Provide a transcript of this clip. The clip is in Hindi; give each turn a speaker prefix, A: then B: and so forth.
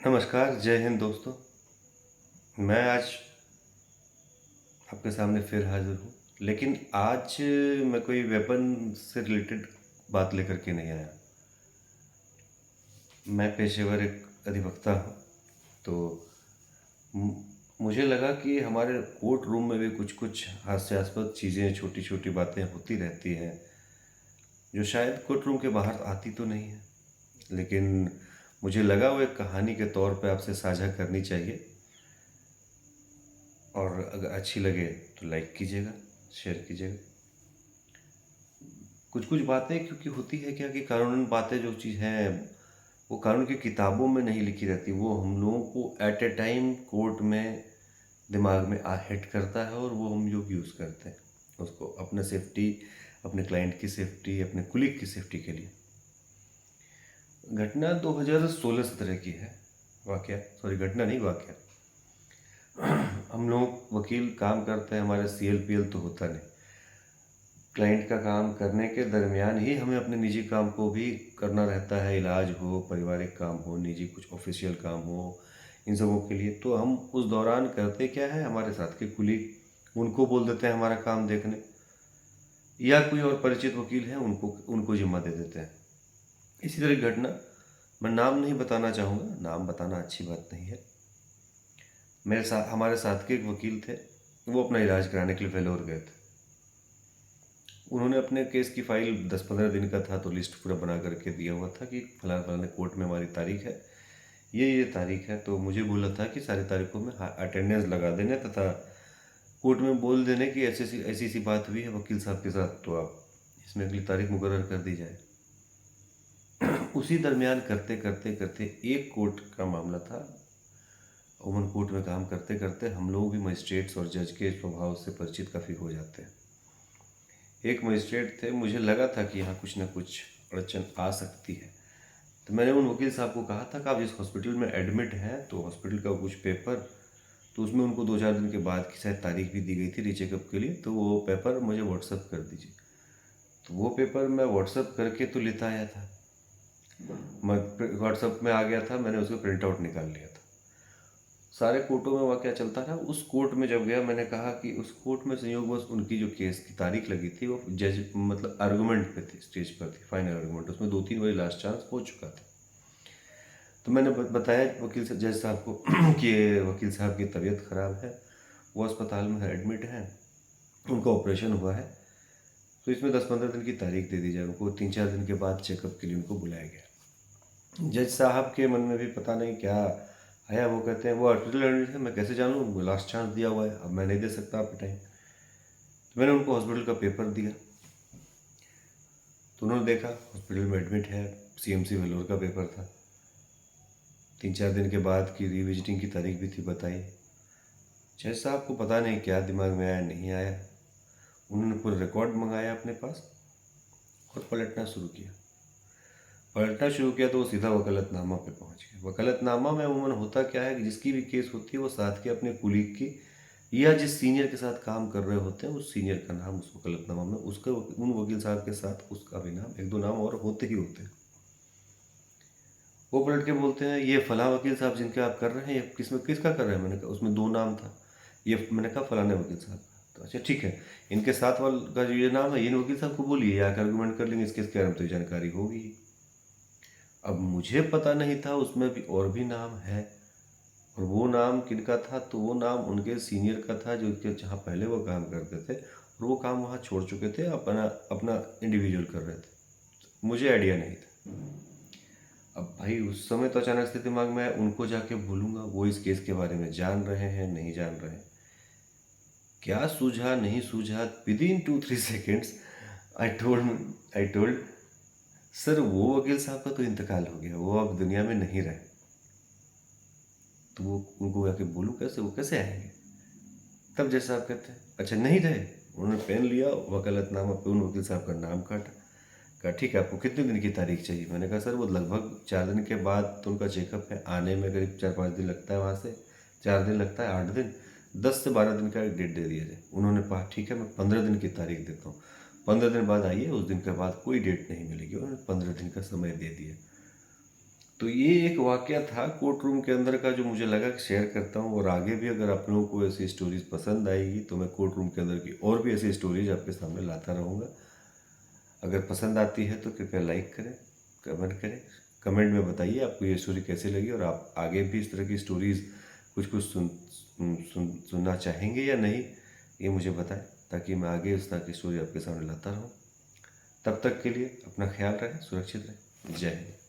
A: नमस्कार, जय हिंद दोस्तों। मैं आज आपके सामने फिर हाज़िर हूँ, लेकिन आज मैं कोई वेपन से रिलेटेड बात लेकर के नहीं आया। मैं पेशेवर एक अधिवक्ता हूँ, तो मु मुझे लगा कि हमारे कोर्ट रूम में भी कुछ-कुछ हास्यास्पद चीज़ें, छोटी-छोटी बातें होती रहती हैं, जो शायद कोर्ट रूम के बाहर आती तो नहीं है। लेकिन मुझे लगा वो एक कहानी के तौर पे आपसे साझा करनी चाहिए। और अगर अच्छी लगे तो लाइक कीजिएगा, शेयर कीजिएगा। कुछ-कुछ बातें क्योंकि होती है क्या कि कानूनन बातें जो चीज़ हैं, वो कानून की किताबों में नहीं लिखी रहती। वो हम लोगों को एट अ टाइम कोर्ट में दिमाग में हिट करता है और वो हम लोग यूज़ करते हैं उसको अपने सेफ्टी, अपने क्लाइंट की सेफ्टी, अपने कुलीग की सेफ्टी के लिए। घटना 2016-17 की है, वाक़या सॉरी घटना नहीं वाक़या। हम लोग वकील काम करते हैं, हमारे सीएलपीएल तो होता नहीं। क्लाइंट का काम करने के दरमियान ही हमें अपने निजी काम को भी करना रहता है, इलाज हो, पारिवारिक काम हो, निजी कुछ ऑफिशियल काम हो, इन सबों के लिए। तो हम उस दौरान करते क्या है, हमारे साथ के कुलीग उनको बोल देते हैं हमारा काम देखने, या कोई और परिचित वकील है उनको उनको जिम्मा दे देते हैं। इसी तरह की घटना, मैं नाम नहीं बताना चाहूँगा, नाम बताना अच्छी बात नहीं है। मेरे साथ हमारे साथ के एक वकील थे, वो अपना इलाज कराने के लिए वेलोर गए थे। उन्होंने अपने केस की फाइल 10-15 दिन का था, तो लिस्ट पूरा बना करके दिया हुआ था कि फलाने कोर्ट में हमारी तारीख है, ये तारीख है। तो मुझे बोला था कि सारी तारीखों में अटेंडेंस लगा देने तथा कोर्ट में बोल देने कि ऐसी सी बात हुई है वकील साहब के साथ, तो आप इसमें अगली तारीख मुकर्रर कर दी जाए। उसी दरमियान करते करते करते एक कोर्ट का मामला था। वुमन कोर्ट में काम करते करते हम लोग भी मजिस्ट्रेट्स और जज के स्वभाव से परिचित काफ़ी हो जाते हैं। एक मजिस्ट्रेट थे, मुझे लगा था कि यहाँ कुछ ना कुछ अड़चन आ सकती है। तो मैंने उन वकील साहब को कहा था कि आप जिस हॉस्पिटल में एडमिट हैं, तो हॉस्पिटल का कुछ पेपर, तो उसमें उनको 2-4 दिन के बाद की शायद तारीख भी दी गई थी रीचेकअप के लिए, तो वो पेपर मुझे व्हाट्सअप कर दीजिए। तो वो पेपर मैं व्हाट्सअप करके तो लेता आया था, मैं व्हाट्सअप में आ गया था, मैंने उसको प्रिंट आउट निकाल लिया था। सारे कोर्टों में वह क्या चलता था, उस कोर्ट में जब गया मैंने कहा कि उस कोर्ट में संयोगवश उनकी जो केस की तारीख लगी थी वो जज मतलब आर्गूमेंट पे थी, स्टेज पर थी, फाइनल आर्गूमेंट, उसमें 2-3 बजे लास्ट चांस हो चुका था। तो मैंने बताया वकील से जज साहब को कि वकील साहब की तबीयत ख़राब है, वो अस्पताल में एडमिट है, उनका ऑपरेशन हुआ है, तो इसमें 10-15 दिन की तारीख दे दी जाए। उनको 3-4 दिन के बाद चेकअप के लिए उनको बुलाया गया। जज साहब के मन में भी पता नहीं क्या आया, वो कहते हैं वो हॉस्पिटल एडमिट है, मैं कैसे जानूँ, लास्ट चांस दिया हुआ है, अब मैं नहीं दे सकता आपको टाइम। तो मैंने उनको हॉस्पिटल का पेपर दिया, तो उन्होंने देखा हॉस्पिटल में एडमिट है, सीएमसी वेलोर का पेपर था, 3-4 दिन के बाद की रिविजिटिंग की तारीख भी थी बताई। जज साहब को पता नहीं क्या दिमाग में आया, नहीं आया, उन्होंने पूरा रिकॉर्ड मंगाया अपने पास और पलटना शुरू किया तो वो सीधा वकालतनामा पे पहुंच गया। वकालतनामा में अमूमन होता क्या है कि जिसकी भी केस होती है वो साथ के अपने कुलीग की या जिस सीनियर के साथ काम कर रहे होते हैं उस सीनियर का नाम उस वकालतनामा में, उसका उन वकील साहब के साथ उसका भी नाम, 1-2 नाम और होते ही होते हैं। वो पलट के बोलते हैं ये फलां वकील साहब जिनके आप कर रहे हैं, ये किसका कर रहे हैं? मैंने कहा उसमें 2 नाम था, ये मैंने कहा फलाने वकील साहब का। तो अच्छा ठीक है, इनके साथ वाले का जो ये नाम है, इन वकील साहब को बोलिए, या आर्गूमेंट कर लेंगे, इस केस के बारे में तो जानकारी होगी ही। अब मुझे पता नहीं था उसमें भी और भी नाम है, और वो नाम किनका था, तो वो नाम उनके सीनियर का था जो कि जहाँ पहले वो काम करते थे, और वो काम वहाँ छोड़ चुके थे, अपना अपना इंडिविजुअल कर रहे थे। मुझे आइडिया नहीं था। अब भाई उस समय तो अचानक से दिमाग में आया, उनको जाके बोलूँगा, वो इस केस के बारे में जान रहे हैं नहीं जान रहे हैं, क्या सूझा नहीं सूझा, with in 2-3 seconds I told sir वो वकील साहब का तो इंतकाल हो गया, वो अब दुनिया में नहीं रहे। तो वो उनको जाके बोलूँ कैसे, वो कैसे आएंगे? तब जज साहब कहते हैं अच्छा नहीं रहे। उन्होंने पेन लिया, वकालतनामा पे उन वकील साहब का नाम काटा, कहा ठीक है आपको कितने दिन की तारीख चाहिए? मैंने कहा सर वो लगभग 4 दिन के बाद तो उनका चेकअप है, आने में करीब 4-5 दिन लगता है, वहाँ से 4 दिन लगता है, 8 दिन, 10 से 12 दिन का एक डेट दे दिया जाए। उन्होंने कहा ठीक है मैं 15 दिन की तारीख देता हूँ, 15 दिन बाद आइए, उस दिन के बाद कोई डेट नहीं मिलेगी। उन्होंने 15 दिन का समय दे दिया। तो ये एक वाक़या था कोर्ट रूम के अंदर का, जो मुझे लगा कि शेयर करता हूँ, और आगे भी अगर आप लोगों को ऐसी स्टोरीज़ पसंद आएगी तो मैं कोर्ट रूम के अंदर की और भी ऐसी स्टोरीज़ आपके सामने लाता रहूँगा। अगर पसंद आती है तो कृपया लाइक करें, कमेंट करें, कमेंट में बताइए आपको ये स्टोरी कैसी लगी, और आप आगे भी इस तरह की स्टोरीज़ कुछ सुनना चाहेंगे या नहीं, ये मुझे बताएं, ताकि मैं आगे इस तरह की स्टोरी आपके सामने लाता रहूँ। तब तक के लिए अपना ख्याल रखें, सुरक्षित रहें। जय हिंद।